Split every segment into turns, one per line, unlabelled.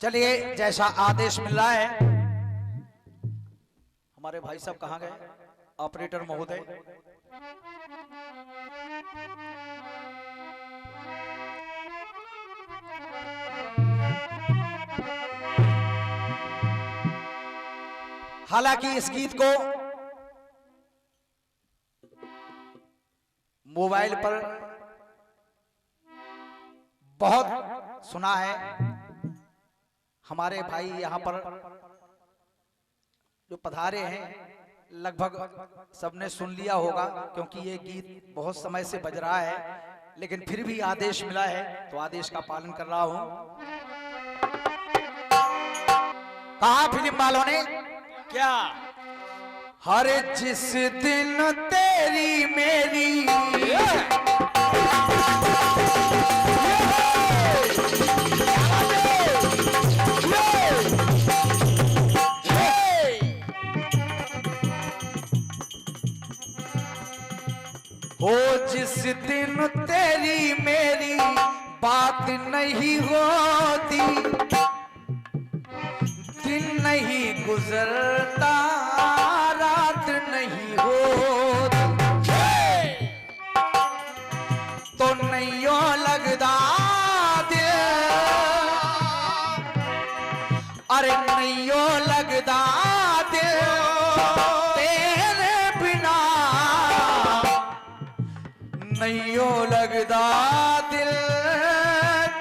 चलिए, जैसा आदेश मिल रहा है। हमारे भाई साहब कहां गए? ऑपरेटर महोदय, हालांकि इस गीत को मोबाइल पर बहुत सुना है। हमारे भाई यहाँ पर जो पधारे हैं लगभग सबने सुन लिया होगा, क्योंकि ये गीत बहुत समय से बज रहा है। लेकिन फिर भी आदेश मिला है तो आदेश का पालन कर रहा हूं। कहा फिल्म वालों ने
क्या?
हर जिस दिन तेरी मेरी हो, जिस दिन तेरी मेरी बात नहीं होती, दिन नहीं गुजरता, रात नहीं होती, तो नैयो लगदा दिल, अरे नैयो लगदा दिल तेरे बिना, नैयो लगदा दिल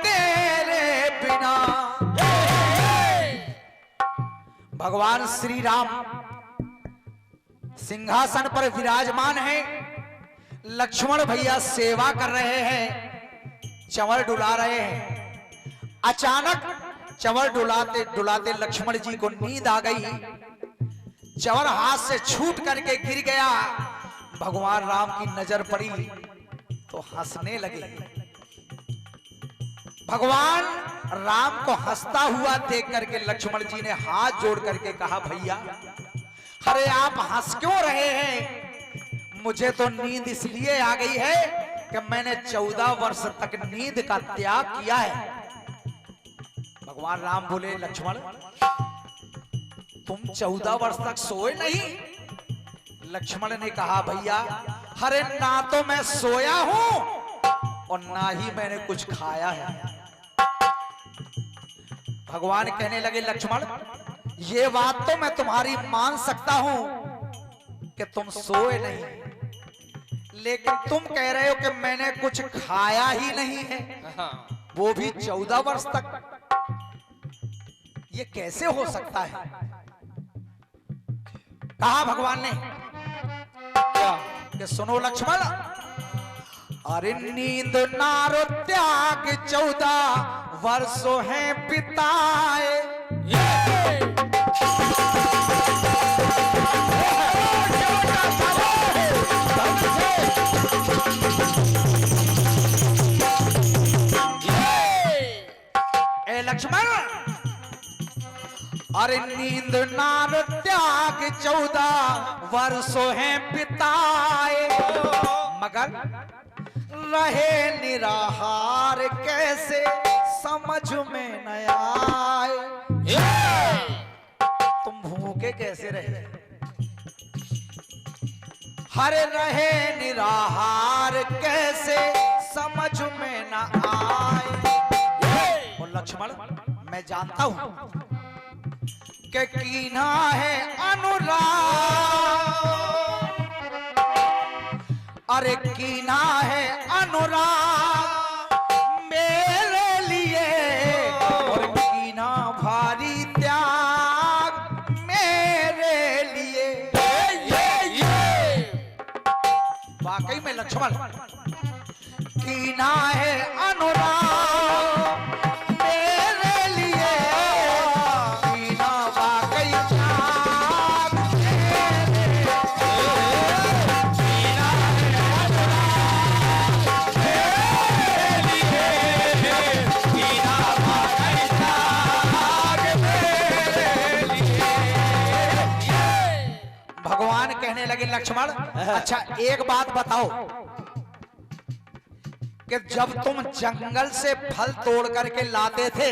तेरे बिना। भगवान श्री राम सिंहासन पर विराजमान हैं। लक्ष्मण भैया सेवा कर रहे हैं, चंवर डुला रहे हैं। अचानक चंवर डुलाते डुलाते लक्ष्मण जी को नींद आ गई। चंवर हाथ से छूट करके गिर गया। भगवान राम की नजर पड़ी तो हंसने लगे। भगवान राम को हंसता हुआ देख करके लक्ष्मण जी ने हाथ जोड़ करके कहा, भैया अरे आप हंस क्यों रहे हैं? मुझे तो नींद इसलिए आ गई है कि मैंने 14 वर्ष तक नींद का त्याग किया है। भगवान राम बोले, लक्ष्मण तुम 14 वर्ष तक सोए नहीं? लक्ष्मण ने कहा, भैया अरे ना तो मैं सोया हूं और ना ही मैंने कुछ खाया है। भगवान कहने लगे, लक्ष्मण ये बात तो मैं तुम्हारी मान सकता हूं कि तुम सोए नहीं, लेकिन तुम कह रहे हो कि मैंने कुछ खाया ही नहीं है, वो भी 14 वर्ष तक। ये कैसे हो सकता है? कहा भगवान ने कि सुनो लक्ष्मण, अरे नींद नारो त्याग 14 वर्षों हैं बिताए। ए लक्ष्मण, अरे नींद नार त्याग 14 वर्षों हैं बिताए, मगर रहे निराहार कैसे समझ में न आए। तुम भूखे कैसे रहे? हरे रहे निराहार कैसे समझ में न आए। और लक्ष्मण मैं जानता हूं कि कीना है अनुराग, अरे कीना है अनुराग मेरे लिए, और कीना भारी त्याग मेरे लिए। वाकई में लक्ष्मण कीना है अनुराग मेरे लिए, कीना वाकई त्याग मेरे लिए। कीना है अनुराग मेरे लिए, कीना वाकई त्याग मेरे लिए। भगवान कहने लगे, लक्ष्मण अच्छा एक बात बताओ कि जब तुम जंगल से फल तोड़ करके लाते थे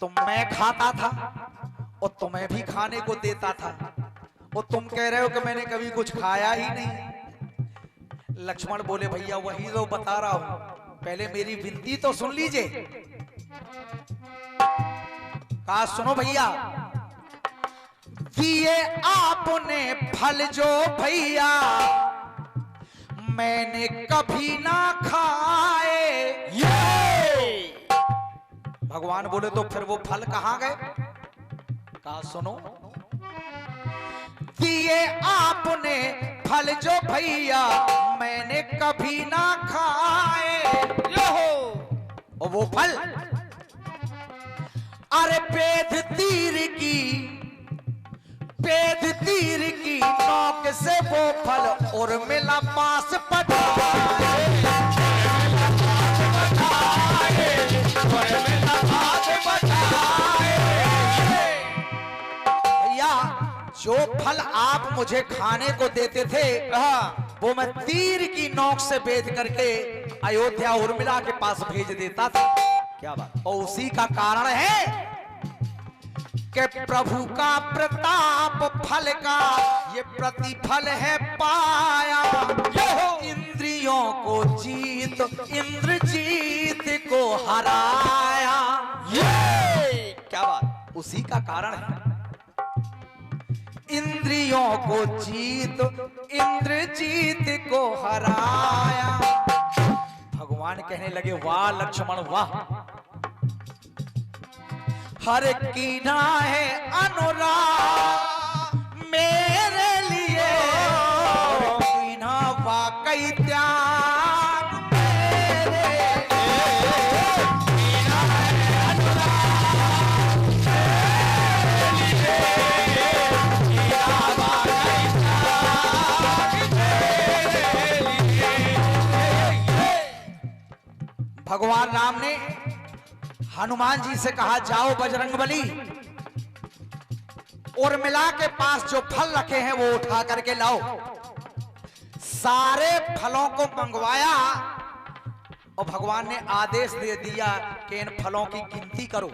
तो मैं खाता था और तुम्हें भी खाने को देता था, और तुम कह रहे हो कि मैंने कभी कुछ खाया ही नहीं। लक्ष्मण बोले भैया वही तो बता रहा हूं, पहले मेरी विनती तो सुन लीजिए। कहा सुनो भैया, दिए आपने फल जो भैया मैंने कभी ना खाए। ये भगवान बोले तो फिर वो फल कहां गए? कहा सुनो, दिए आपने फल जो भैया मैंने कभी ना खाए। और वो फल, अरे पेद तीर की नोक से वो फल और मिला पास पटाए। भैया जो फल आप मुझे खाने को देते थे वो मैं तीर की नोक से भेद करके अयोध्या उर्मिला के पास भेज देता था। क्या बात? और उसी का कारण है कि प्रभु का प्रताप फल का ये प्रतिफल है पाया। इंद्रियों को जीत इंद्रजीत को हराया। ये क्या बात? उसी का कारण है। इंद्रियों को जीत इंद्रजीत को हराया। भगवान कहने लगे वाह लक्ष्मण वाह, हर कीना है अनुराग मेरे लिए, कीना वाकई त्याग मेरे। कीना है अनुराग मेरे लिए, कीना वाकई त्याग मेरे लिए। भगवान राम ने हनुमान जी से कहा जाओ बजरंगबली, उर्मिला के पास जो फल रखे हैं वो उठा करके लाओ। सारे फलों को मंगवाया और भगवान ने आदेश दे दिया कि इन फलों की गिनती करो,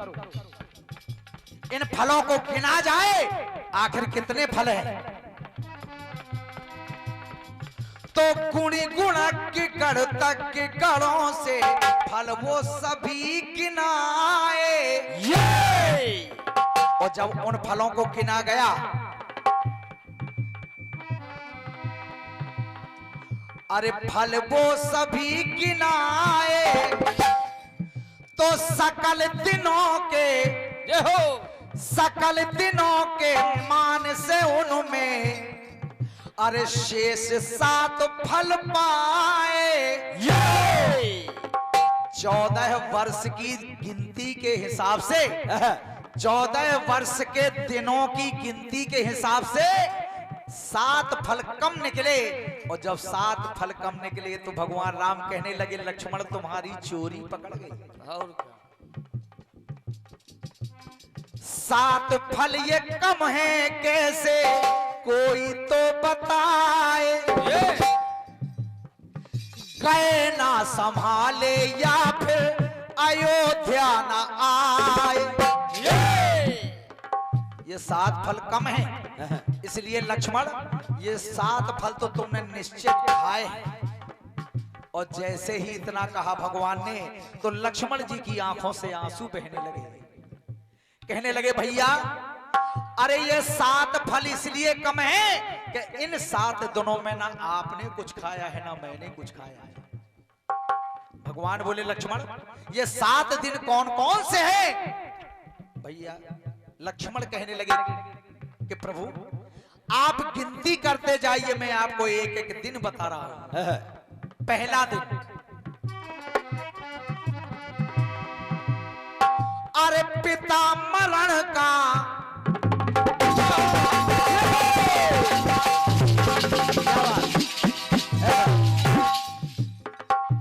इन फलों को गिना जाए आखिर कितने फल हैं। तो गुणी गुणक गढ़ तक गढ़ों से फल वो सभी गिनाए। और जब उन फलों को गिना गया, अरे फल वो सभी गिनाए, तो सकल दिनों के मान से उनमें अरे शेष 7 फल पाए। 14 वर्ष की गिनती के हिसाब से 14 वर्ष के दिनों की गिनती के हिसाब से 7 फल कम निकले। और जब 7 फल कम निकले तो भगवान राम कहने लगे लक्ष्मण तुम्हारी चोरी पकड़ गई। और 7 फल ये कम है कैसे कोई तो बताए। गए ना संभाले या फिर अयोध्या ना आए। ये 7 फल कम है, इसलिए लक्ष्मण ये 7 फल तो तुमने निश्चित खाए हैं। और जैसे ही इतना कहा भगवान ने तो लक्ष्मण जी की आंखों से आंसू बहने लगे। कहने लगे भैया अरे ये 7 फल इसलिए कम है कि इन 7 दिनों में ना आपने कुछ खाया है ना मैंने कुछ खाया है। भगवान बोले लक्ष्मण ये 7 दिन कौन कौन से हैं? भैया लक्ष्मण कहने लगे कि प्रभु आप गिनती करते जाइए, मैं आपको एक एक दिन बता रहा हूं। पहला दिन, अरे पिता मरण का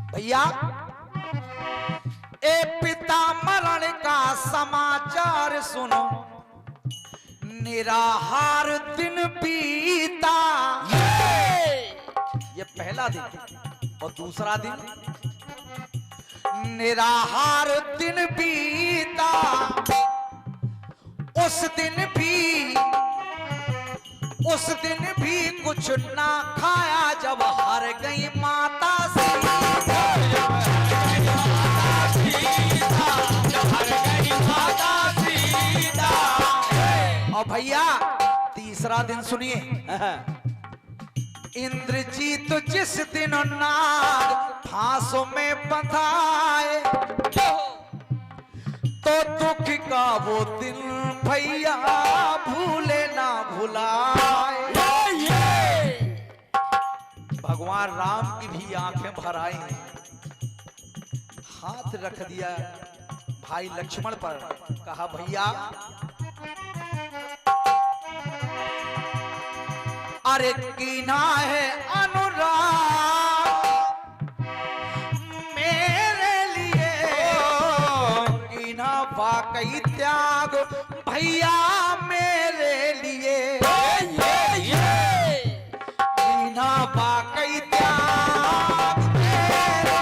भैया ए पिता मरण का समाचार सुनो, निराहार दिन बीता। ये पहला दिन। और दूसरा दिन, निराहार दिन बीता उस दिन भी कुछ ना खाया जब हार गई माता सीता। और भैया तीसरा दिन सुनिए। इंद्रजीत जिस दिन नाग फांसों में बंधाए तो दुख का वो दिन भैया भूले ना भुलाए। भगवान राम की भी आंखें भर आई, हाथ रख दिया भाई लक्ष्मण पर, कहा भैया अरे कीना है अनुराग मेरे लिए, कीना वाकई त्याग भैया मेरे लिए, कीना वाकई त्याग मेरे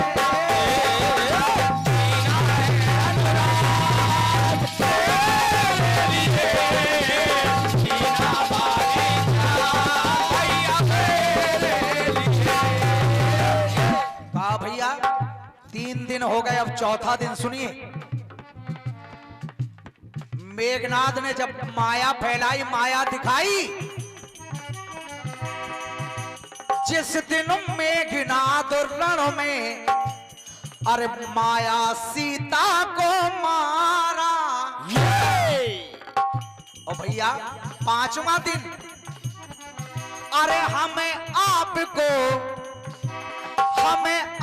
भैया। 3 दिन हो गए, अब चौथा दिन सुनिए। मेघनाद ने जब माया फैलाई, माया दिखाई, जिस दिन मेघनाद रण में अरे माया सीता को मारा। और भैया 5वां दिन अरे हमें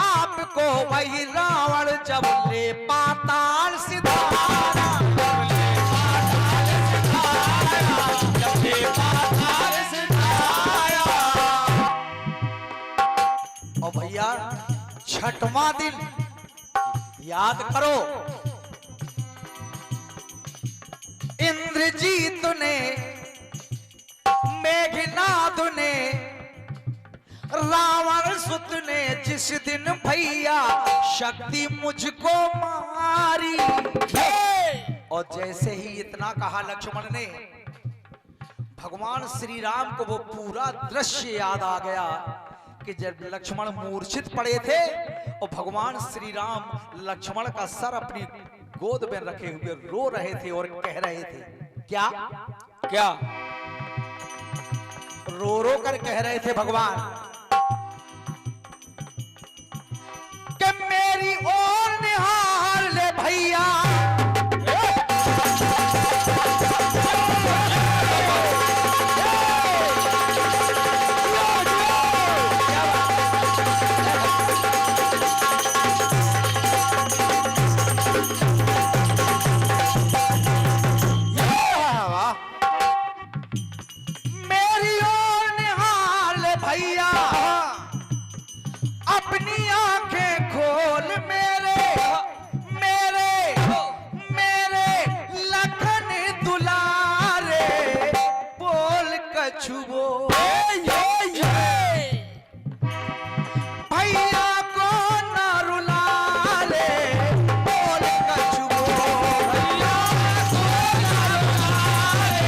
आपको वही रावण जब ले पाताल सिधारा, जब ले पाताल सिधारा। और भैया 6वां दिन याद करो, इंद्रजीत ने मेघनाद ने रावण सुत ने जिस दिन भैया शक्ति मुझको मारी। और जैसे ही इतना कहा लक्ष्मण ने, भगवान श्री राम को वो पूरा दृश्य याद आ गया कि जब लक्ष्मण मूर्छित पड़े थे और भगवान श्री राम लक्ष्मण का सर अपनी गोद में रखे हुए रो रहे थे और कह रहे थे, क्या क्या रो रो कर कह रहे थे भगवान कि मेरी ओर निहार ले भैया, मेरी ओर निहार ले भैया, अपनी आंखें खोल मेरे लखन दुलारे, बोल कछुओ भैया को न रुला ले, बोल कछुओ भैया को न रुला ले,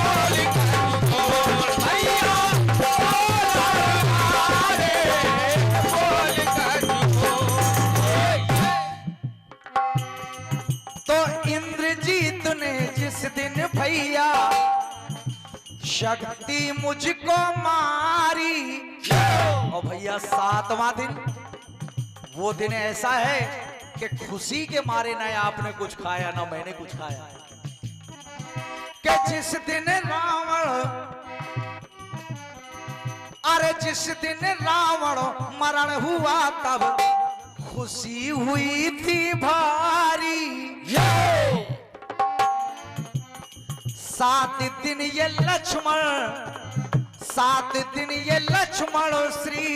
बोल कछुओ भैया को न रुला ले। तो इंद्रजीत ने जिस दिन भैया शक्ति मुझको मारी। और भैया 7वां दिन वो दिन ऐसा है कि खुशी के मारे न आपने कुछ खाया ना मैंने कुछ खाया, कि जिस दिन रावण मरण हुआ तब खुशी हुई थी भारी। 7 दिन ये लक्ष्मण श्री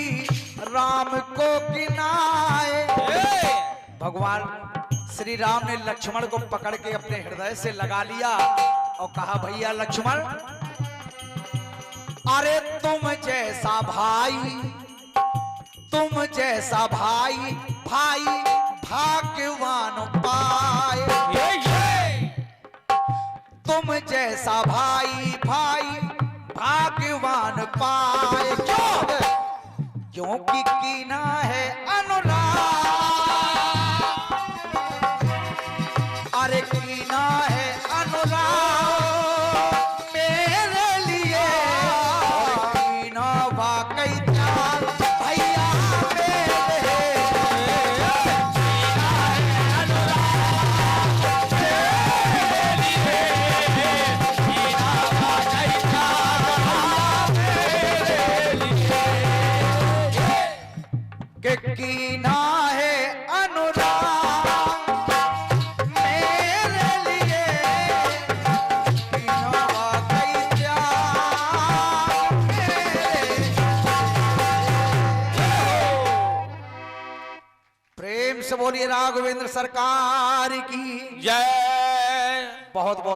राम को गिनाए। भगवान श्री राम ने लक्ष्मण को पकड़ के अपने हृदय से लगा लिया और कहा, भैया लक्ष्मण अरे तुम जैसा भाई भाग्यवान पाए, जैसा भाई भाई भाग्यवान पाए। क्यों? क्योंकि कीना है अनुराग, अरे कीना है अनुराग मेरे लिए, कीना वाकई प्यार भैया मेरे, कीना है अनुराग मेरे लिए, कीना वाकई प्यार मेरे लिए, कि कीना है अनुराग मेरे लिए, कीना वाकई प्यार मेरे लिए। प्रेम से बोलिए राघवेंद्र सरकार की
जय।
बहुत बहुत